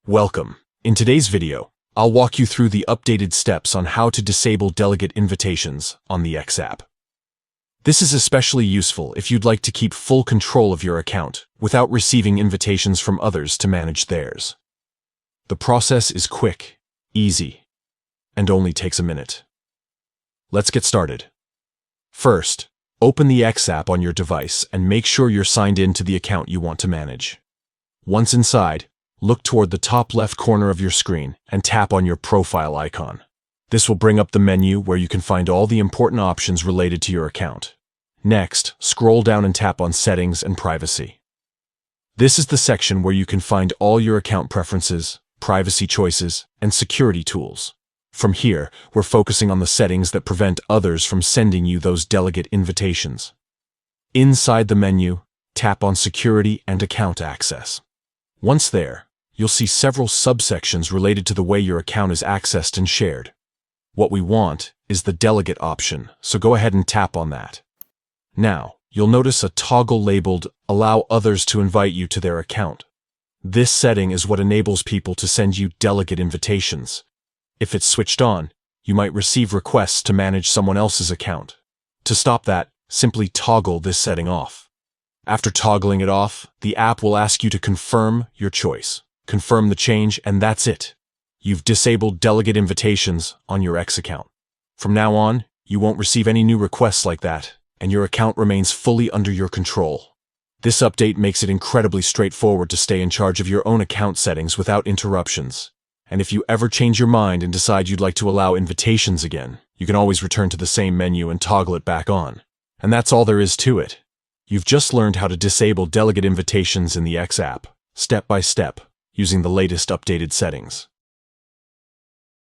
Welcome. In today's video, I'll walk you through the updated steps on how to disable delegate invitations on the X app. This is especially useful if you'd like to keep full control of your account without receiving invitations from others to manage theirs. The process is quick, easy, and only takes a minute. Let's get started. First, open the X app on your device and make sure you're signed in to the account you want to manage. Once inside, look toward the top left corner of your screen and tap on your profile icon. This will bring up the menu where you can find all the important options related to your account. Next, scroll down and tap on Settings and Privacy. This is the section where you can find all your account preferences, privacy choices, and security tools. From here, we're focusing on the settings that prevent others from sending you those delegate invitations. Inside the menu, tap on Security and Account Access. Once there, you'll see several subsections related to the way your account is accessed and shared. What we want is the delegate option, so go ahead and tap on that. Now, you'll notice a toggle labeled Allow Others to Invite You to Their Account. This setting is what enables people to send you delegate invitations. If it's switched on, you might receive requests to manage someone else's account. To stop that, simply toggle this setting off. After toggling it off, the app will ask you to confirm your choice. Confirm the change, and that's it. You've disabled delegate invitations on your X account. From now on, you won't receive any new requests like that, and your account remains fully under your control. This update makes it incredibly straightforward to stay in charge of your own account settings without interruptions. And if you ever change your mind and decide you'd like to allow invitations again, you can always return to the same menu and toggle it back on. And that's all there is to it. You've just learned how to disable delegate invitations in the X app, step by step, using the latest updated settings.